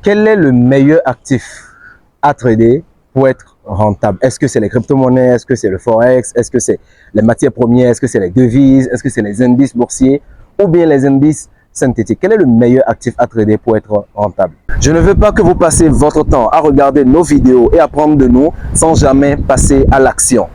Quel est le meilleur actif à trader pour être rentable? Est-ce que c'est les crypto-monnaies? Est-ce que c'est le forex? Est-ce que c'est les matières premières? Est-ce que c'est les devises? Est-ce que c'est les indices boursiers ou bien les indices synthétiques? Quel est le meilleur actif à trader pour être rentable? Je ne veux pas que vous passiez votre temps à regarder nos vidéos et apprendre de nous sans jamais passer à l'action.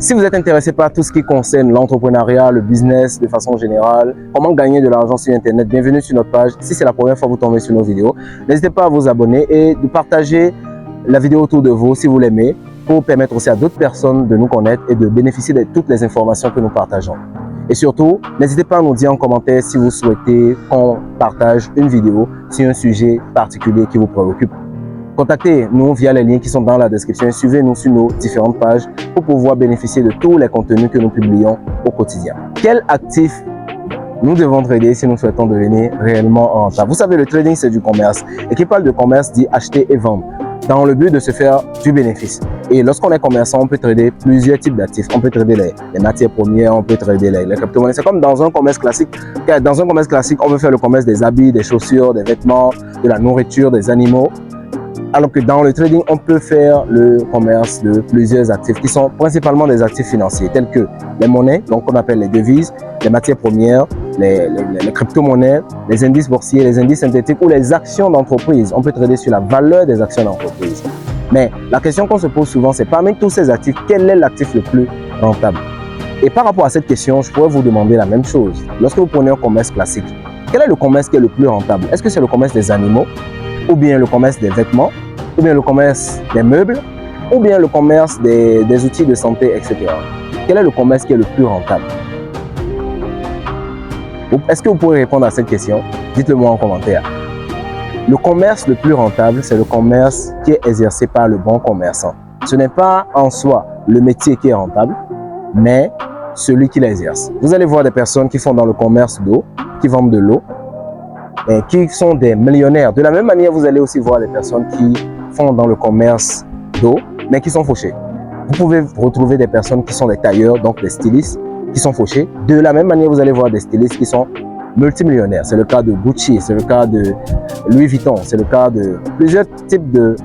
Si vous êtes intéressé par tout ce qui concerne l'entrepreneuriat, le business de façon générale, comment gagner de l'argent sur Internet, bienvenue sur notre page. Si c'est la première fois que vous tombez sur nos vidéos, n'hésitez pas à vous abonner et de partager la vidéo autour de vous si vous l'aimez pour permettre aussi à d'autres personnes de nous connaître et de bénéficier de toutes les informations que nous partageons. Et surtout, n'hésitez pas à nous dire en commentaire si vous souhaitez qu'on partage une vidéo sur un sujet particulier qui vous préoccupe. Contactez-nous via les liens qui sont dans la description et suivez-nous sur nos différentes pages pour pouvoir bénéficier de tous les contenus que nous publions au quotidien. Quel actif nous devons trader si nous souhaitons devenir réellement rentable? Vous savez, le trading, c'est du commerce. Et qui parle de commerce dit acheter et vendre dans le but de se faire du bénéfice. Et lorsqu'on est commerçant, on peut trader plusieurs types d'actifs. On peut trader les matières premières, on peut trader les crypto-monnaies. C'est comme dans un commerce classique. Dans un commerce classique, on veut faire le commerce des habits, des chaussures, des vêtements, de la nourriture, des animaux. Alors que dans le trading, on peut faire le commerce de plusieurs actifs qui sont principalement des actifs financiers tels que les monnaies, donc qu'on appelle les devises, les matières premières, les crypto-monnaies, les indices boursiers, les indices synthétiques ou les actions d'entreprise. On peut trader sur la valeur des actions d'entreprise. Mais la question qu'on se pose souvent, c'est parmi tous ces actifs, quel est l'actif le plus rentable? Et par rapport à cette question, je pourrais vous demander la même chose. Lorsque vous prenez un commerce classique, quel est le commerce qui est le plus rentable? Est-ce que c'est le commerce des animaux? Ou bien le commerce des vêtements, ou bien le commerce des meubles, ou bien le commerce des outils de santé, etc. Quel est le commerce qui est le plus rentable? Est-ce que vous pourrez répondre à cette question? Dites-le moi en commentaire. Le commerce le plus rentable, c'est le commerce qui est exercé par le bon commerçant. Ce n'est pas en soi le métier qui est rentable, mais celui qui l'exerce. Vous allez voir des personnes qui font dans le commerce d'eau, qui vendent de l'eau, et qui sont des millionnaires. De la même manière, vous allez aussi voir des personnes qui font dans le commerce d'eau, mais qui sont fauchés. Vous pouvez retrouver des personnes qui sont des tailleurs, donc des stylistes, qui sont fauchés. De la même manière, vous allez voir des stylistes qui sont multimillionnaires. C'est le cas de Gucci, c'est le cas de Louis Vuitton, c'est le cas de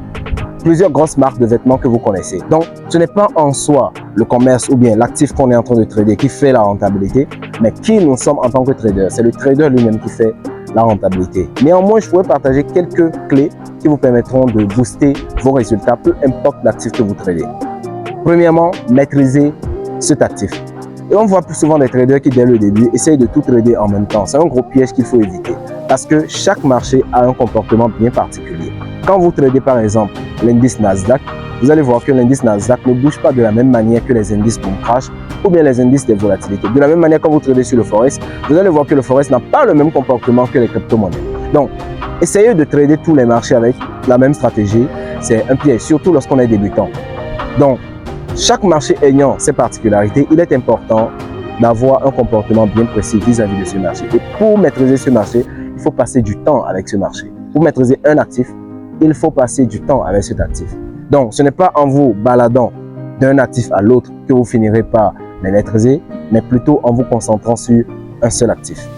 plusieurs grosses marques de vêtements que vous connaissez. Donc, ce n'est pas en soi le commerce ou bien l'actif qu'on est en train de trader qui fait la rentabilité, mais qui nous sommes en tant que trader. C'est le trader lui-même qui fait la rentabilité. Néanmoins, je pourrais partager quelques clés qui vous permettront de booster vos résultats, peu importe l'actif que vous tradez. Premièrement, maîtrisez cet actif. Et on voit plus souvent des traders qui, dès le début, essayent de tout trader en même temps. C'est un gros piège qu'il faut éviter parce que chaque marché a un comportement bien particulier. Quand vous tradez par exemple l'indice Nasdaq, vous allez voir que l'indice Nasdaq ne bouge pas de la même manière que les indices boom crash ou bien les indices des volatilités. De la même manière, quand vous tradez sur le forex, vous allez voir que le forex n'a pas le même comportement que les crypto-monnaies. Donc, essayez de trader tous les marchés avec la même stratégie. C'est un piège, surtout lorsqu'on est débutant. Donc, chaque marché ayant ses particularités, il est important d'avoir un comportement bien précis vis-à-vis de ce marché. Et pour maîtriser ce marché, il faut passer du temps avec ce marché. Pour maîtriser un actif, il faut passer du temps avec cet actif. Donc, ce n'est pas en vous baladant d'un actif à l'autre que vous finirez par les maîtriser, mais plutôt en vous concentrant sur un seul actif.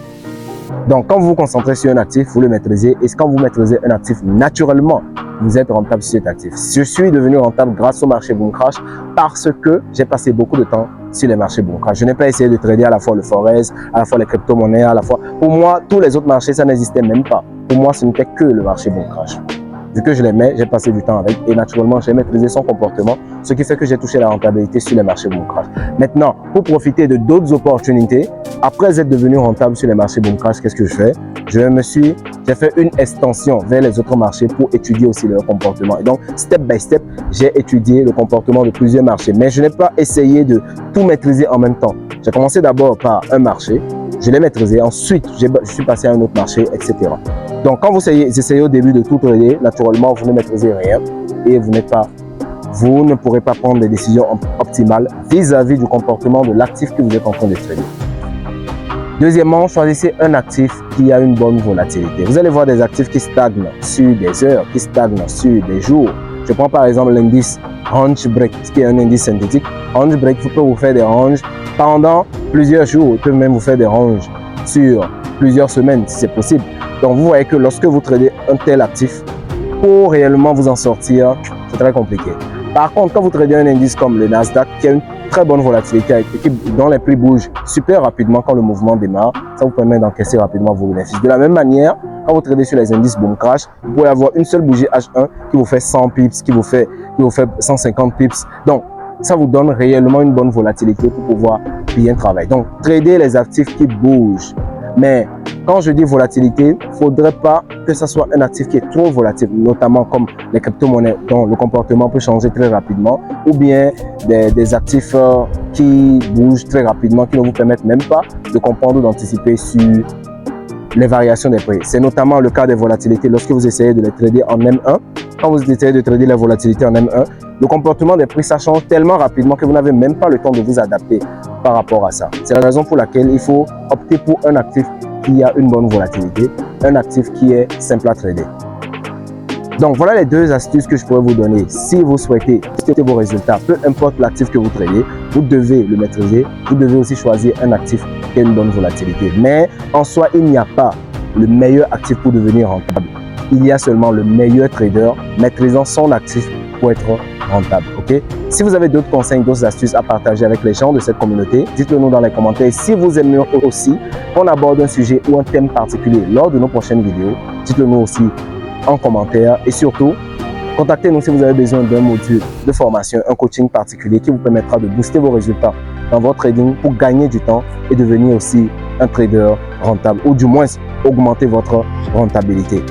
Donc, quand vous vous concentrez sur un actif, vous le maîtrisez. Et quand vous maîtrisez un actif, naturellement, vous êtes rentable sur cet actif. Je suis devenu rentable grâce au marché boom crash parce que j'ai passé beaucoup de temps sur les marchés boom crash. Je n'ai pas essayé de trader à la fois le forex, à la fois les crypto-monnaies, à la fois... Pour moi, tous les autres marchés, ça n'existait même pas. Pour moi, ce n'était que le marché boom crash. Vu que je l'aimais, j'ai passé du temps avec et naturellement, j'ai maîtrisé son comportement, ce qui fait que j'ai touché la rentabilité sur les marchés boom crash. Maintenant, pour profiter de d'autres opportunités, après être devenu rentable sur les marchés boom crash, qu'est-ce que je fais? J'ai fait une extension vers les autres marchés pour étudier aussi leur comportement. Et donc, step by step, j'ai étudié le comportement de plusieurs marchés. Mais je n'ai pas essayé de tout maîtriser en même temps. J'ai commencé d'abord par un marché, je l'ai maîtrisé, ensuite je suis passé à un autre marché, etc. Donc, quand vous essayez au début de tout trader, naturellement, vous ne maîtrisez rien et vous ne pourrez pas prendre des décisions optimales vis-à-vis du comportement de l'actif que vous êtes en train de trader. Deuxièmement, choisissez un actif qui a une bonne volatilité. Vous allez voir des actifs qui stagnent sur des heures, qui stagnent sur des jours, Je prends par exemple l'indice Range Break, qui est un indice synthétique. Range Break peut vous faire des ranges pendant plusieurs jours, peut même vous faire des ranges sur plusieurs semaines si c'est possible. Donc vous voyez que lorsque vous tradez un tel actif, pour réellement vous en sortir, c'est très compliqué. Par contre, quand vous tradez un indice comme le Nasdaq, qui a une très bonne volatilité, dont les prix bougent super rapidement quand le mouvement démarre, ça vous permet d'encaisser rapidement vos bénéfices. De la même manière, quand vous tradez sur les indices Boom Crash, vous pouvez avoir une seule bougie H1 qui vous fait 100 pips, qui vous fait 150 pips. Donc, ça vous donne réellement une bonne volatilité pour pouvoir bien travailler. Donc, trader les actifs qui bougent. Mais quand je dis volatilité, il ne faudrait pas que ce soit un actif qui est trop volatile, notamment comme les crypto-monnaies dont le comportement peut changer très rapidement, ou bien des actifs qui bougent très rapidement, qui ne vous permettent même pas de comprendre ou d'anticiper sur les variations des prix. C'est notamment le cas des volatilités lorsque vous essayez de les trader en M1. Quand vous essayez de trader la volatilité en M1, le comportement des prix, ça change tellement rapidement que vous n'avez même pas le temps de vous adapter par rapport à ça. C'est la raison pour laquelle il faut opter pour un actif qui a une bonne volatilité, un actif qui est simple à trader. Donc voilà les deux astuces que je pourrais vous donner. Si vous souhaitez tester vos résultats, peu importe l'actif que vous tradez, vous devez le maîtriser. Vous devez aussi choisir un actif qui a une bonne volatilité. Mais en soi, il n'y a pas le meilleur actif pour devenir rentable. Il y a seulement le meilleur trader maîtrisant son actif pour être rentable. Okay? Si vous avez d'autres conseils, d'autres astuces à partager avec les gens de cette communauté, dites-le nous dans les commentaires. Si vous aimez aussi qu'on aborde un sujet ou un thème particulier lors de nos prochaines vidéos, dites-le nous aussi en commentaire. Et surtout, contactez-nous si vous avez besoin d'un module de formation, un coaching particulier qui vous permettra de booster vos résultats dans votre trading pour gagner du temps et devenir aussi un trader rentable, ou du moins augmenter votre rentabilité.